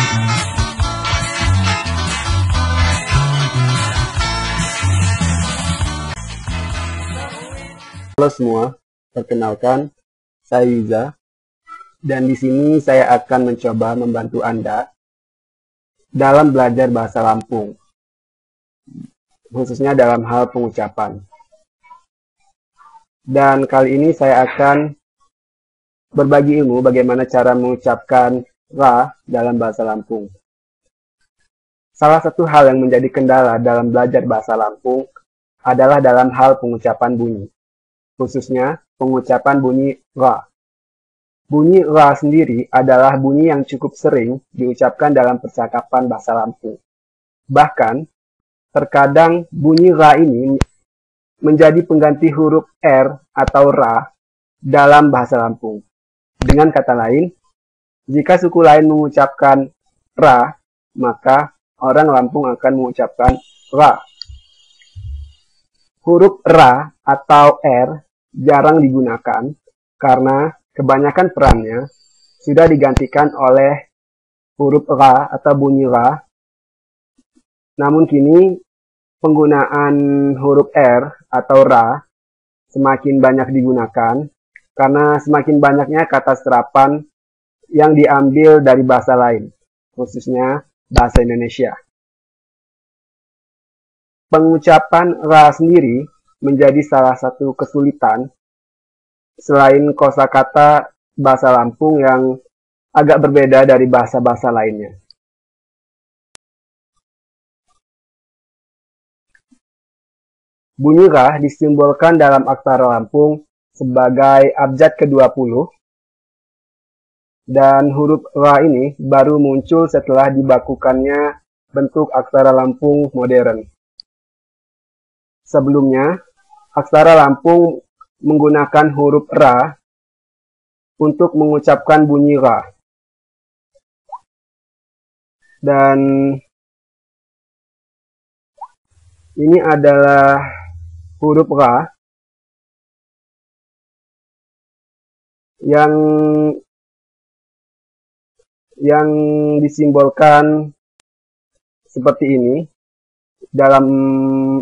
Halo semua, perkenalkan saya Yuza dan di sini saya akan mencoba membantu Anda dalam belajar bahasa Lampung, khususnya dalam hal pengucapan. Dan kali ini saya akan berbagi ilmu bagaimana cara mengucapkan ra dalam bahasa Lampung. Salah satu hal yang menjadi kendala dalam belajar bahasa Lampung adalah dalam hal pengucapan bunyi, khususnya pengucapan bunyi ra. Bunyi ra sendiri adalah bunyi yang cukup sering diucapkan dalam percakapan bahasa Lampung. Bahkan, terkadang bunyi ra ini menjadi pengganti huruf R atau ra dalam bahasa Lampung. Dengan kata lain, jika suku lain mengucapkan ra, maka orang Lampung akan mengucapkan ra. Huruf ra atau R jarang digunakan karena kebanyakan perannya sudah digantikan oleh huruf ra atau bunyi ra. Namun kini penggunaan huruf R atau ra semakin banyak digunakan karena semakin banyaknya kata serapan yang diambil dari bahasa lain, khususnya bahasa Indonesia. Pengucapan ra sendiri menjadi salah satu kesulitan selain kosakata bahasa Lampung yang agak berbeda dari bahasa-bahasa lainnya. Bunyi ra disimbolkan dalam aksara Lampung sebagai abjad ke-20 dan huruf ra ini baru muncul setelah dibakukannya bentuk aksara Lampung modern. Sebelumnya, aksara Lampung menggunakan huruf ra untuk mengucapkan bunyi ra. Dan ini adalah huruf ra yang disimbolkan seperti ini dalam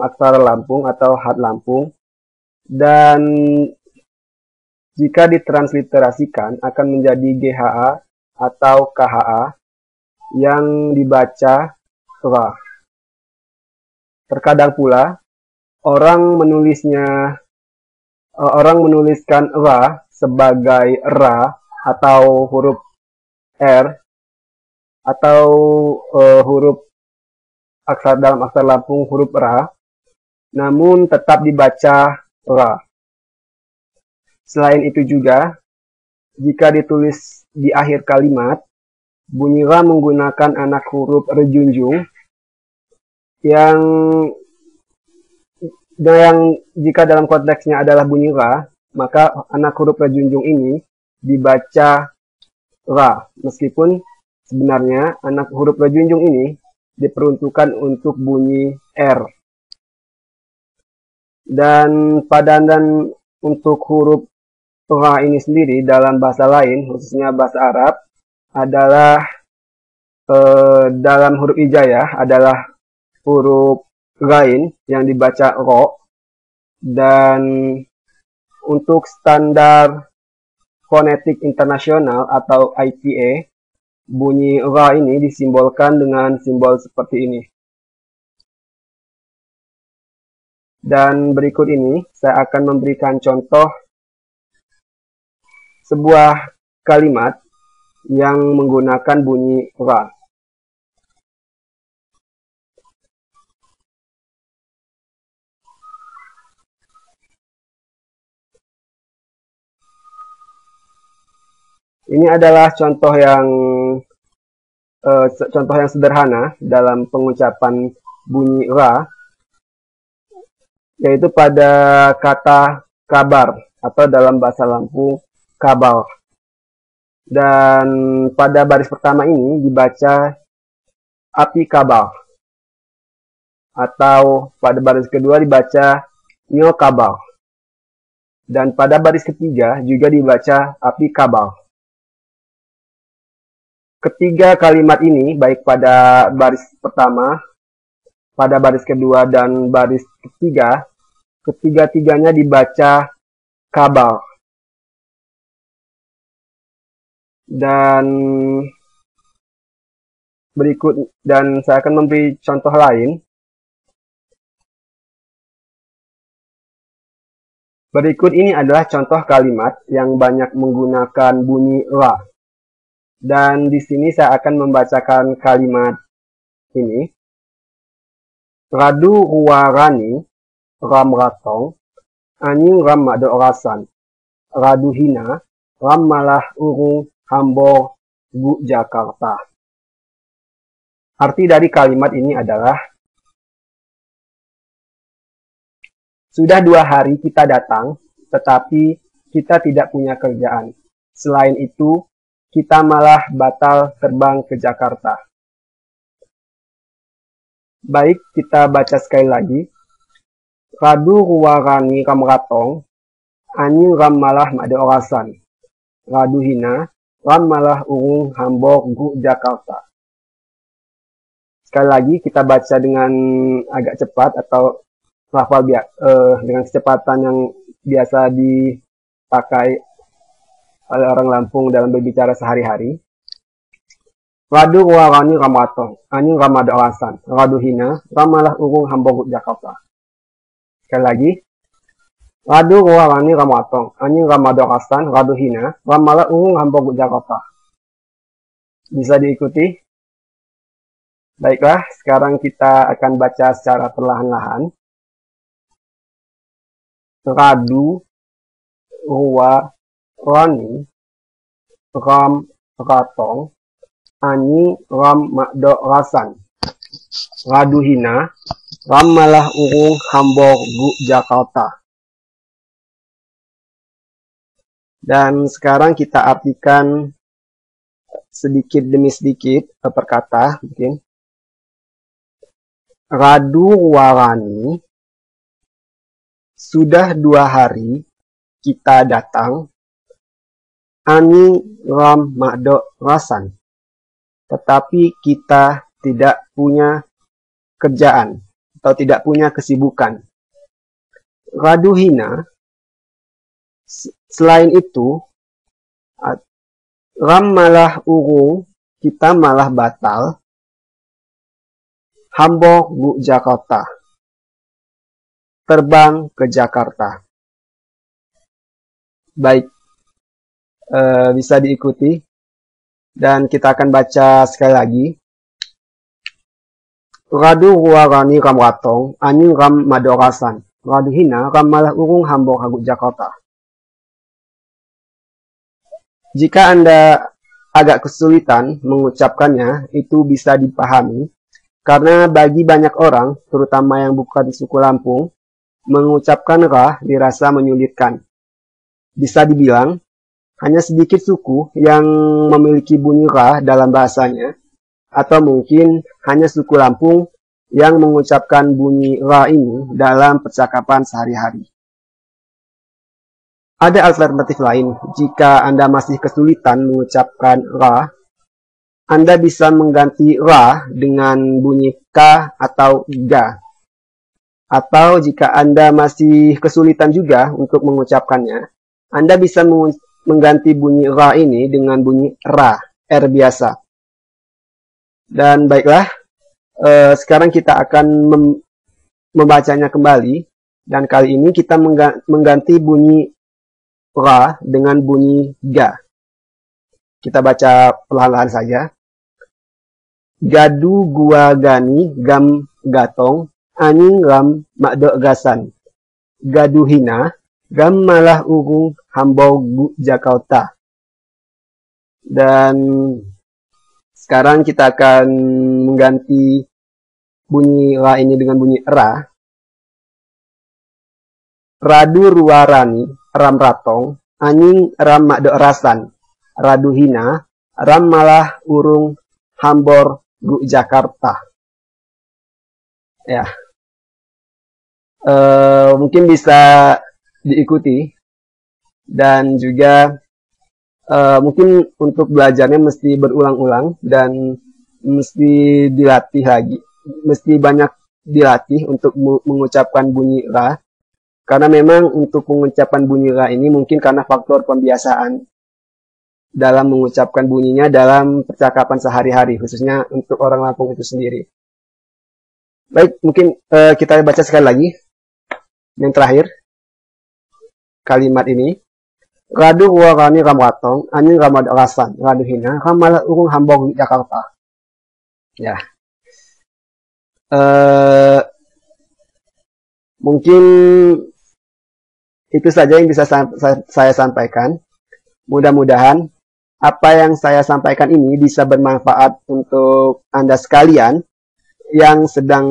aksara Lampung atau hat Lampung, dan jika ditransliterasikan akan menjadi GHA atau KHA yang dibaca ra. Terkadang pula orang menuliskan ra sebagai ra atau huruf R atau huruf dalam aksara Lampung huruf ra, namun tetap dibaca ra. Selain itu juga, jika ditulis di akhir kalimat, bunyi ra menggunakan anak huruf rejunjung yang jika dalam konteksnya adalah bunyi ra, maka anak huruf rejunjung ini dibaca ra, meskipun sebenarnya anak huruf rejunjung ini diperuntukkan untuk bunyi R. Dan padanan untuk huruf ra ini sendiri dalam bahasa lain, khususnya bahasa Arab, adalah dalam huruf hijaiyah adalah huruf ghain yang dibaca ro, dan untuk standar fonetik internasional atau ITA, bunyi ra ini disimbolkan dengan simbol seperti ini. Dan berikut ini saya akan memberikan contoh sebuah kalimat yang menggunakan bunyi ra. Ini adalah contoh yang sederhana dalam pengucapan bunyi ra, yaitu pada kata kabar atau dalam bahasa Lampung kabar. Dan pada baris pertama ini dibaca api kabar, atau pada baris kedua dibaca nyo kabar, dan pada baris ketiga juga dibaca api kabar. Ketiga kalimat ini, baik pada baris pertama, pada baris kedua, dan baris ketiga, ketiga-tiganya dibaca kabal. Dan saya akan memberi contoh lain. Berikut ini adalah contoh kalimat yang banyak menggunakan bunyi ra. Dan di sini saya akan membacakan kalimat ini. Radu ruwarani ram ratong anjing ram mado orasan. Radu hina ram malah urung hambor gu Jakarta. Arti dari kalimat ini adalah, sudah 2 hari kita datang, tetapi kita tidak punya kerjaan. Selain itu, kita malah batal terbang ke Jakarta. Baik, kita baca sekali lagi. Radu ruwarani ram ratong, anjing ram malah made orasan. Radu hina, ram malah urung hambor gu Jakarta. Sekali lagi kita baca dengan agak cepat atau lafal dengan kecepatan yang biasa dipakai oleh orang Lampung dalam berbicara sehari-hari. Radu ruwarani ram ratong, anjing ram made orasan. Radu hina, ram malah urung hambor gu Jakarta. Sekali lagi. Radu ruwarani ram ratong, anjing ram made orasan. Radu hina, ram malah urung hambor gu Jakarta. Bisa diikuti? Baiklah, sekarang kita akan baca secara perlahan-lahan. Radu ruwarani ram ratong anjing ram made orasan. Radu hina ram malah urung hambor gu Jakarta. Dan sekarang kita artikan sedikit demi sedikit per kata mungkin. Radu ruwarani, sudah 2 hari kita datang, ani ram made orasan, tetapi kita tidak punya kerjaan atau tidak punya kesibukan. Radu hina, selain itu, ram malah urung, kita malah batal, hambor gu Jakarta, terbang ke Jakarta. Baik, bisa diikuti. Dan kita akan baca sekali lagi. Radu ruwarani ram ratong, anjing ram made orasan. Radu hina, ram malah urung hambor gu Jakarta. Jika Anda agak kesulitan mengucapkannya, itu bisa dipahami. Karena bagi banyak orang, terutama yang bukan suku Lampung, mengucapkan ra dirasa menyulitkan. Bisa dibilang, hanya sedikit suku yang memiliki bunyi ra dalam bahasanya, atau mungkin hanya suku Lampung yang mengucapkan bunyi ra ini dalam percakapan sehari-hari. Ada alternatif lain. Jika Anda masih kesulitan mengucapkan ra, Anda bisa mengganti ra dengan bunyi k atau ga. Atau jika Anda masih kesulitan juga untuk mengucapkannya, Anda bisa mengganti bunyi ra ini dengan bunyi ra, r biasa. Dan baiklah, sekarang kita akan membacanya kembali. Dan kali ini kita mengganti bunyi ra dengan bunyi ga. Kita baca perlahan-lahan saja. Gadu gua gani gam gatong anjing ram made gasan. Gadu hina gam malah urung hambor gu Jakarta. Dan sekarang kita akan mengganti bunyi ra ini dengan bunyi ra. Radu ruwarani ram ratong anjing ram made orasan. Radu hina ram malah urung hambor gu Jakarta. Ya, mungkin bisa diikuti. Dan juga Mungkin untuk belajarnya mesti berulang-ulang dan mesti dilatih lagi, mesti banyak dilatih untuk mengucapkan bunyi ra, karena memang untuk pengucapan bunyi ra ini mungkin karena faktor pembiasaan dalam mengucapkan bunyinya dalam percakapan sehari-hari, khususnya untuk orang Lampung itu sendiri. Baik, mungkin kita baca sekali lagi yang terakhir kalimat ini. Raduh warani ramratong, anjing ramad alasan, raduh hina, ramalah urung hambong Jakarta. Ya, mungkin itu saja yang bisa saya sampaikan. Mudah-mudahan apa yang saya sampaikan ini bisa bermanfaat untuk Anda sekalian yang sedang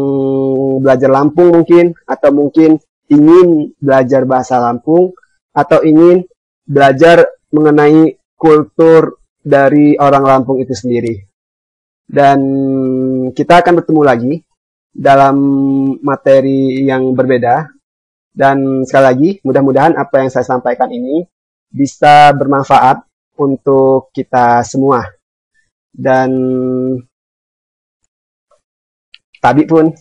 belajar Lampung mungkin, atau mungkin ingin belajar bahasa Lampung, atau ingin belajar mengenai kultur dari orang Lampung itu sendiri. Dan kita akan bertemu lagi dalam materi yang berbeda. Dan sekali lagi, mudah-mudahan apa yang saya sampaikan ini bisa bermanfaat untuk kita semua. Dan Tabi pun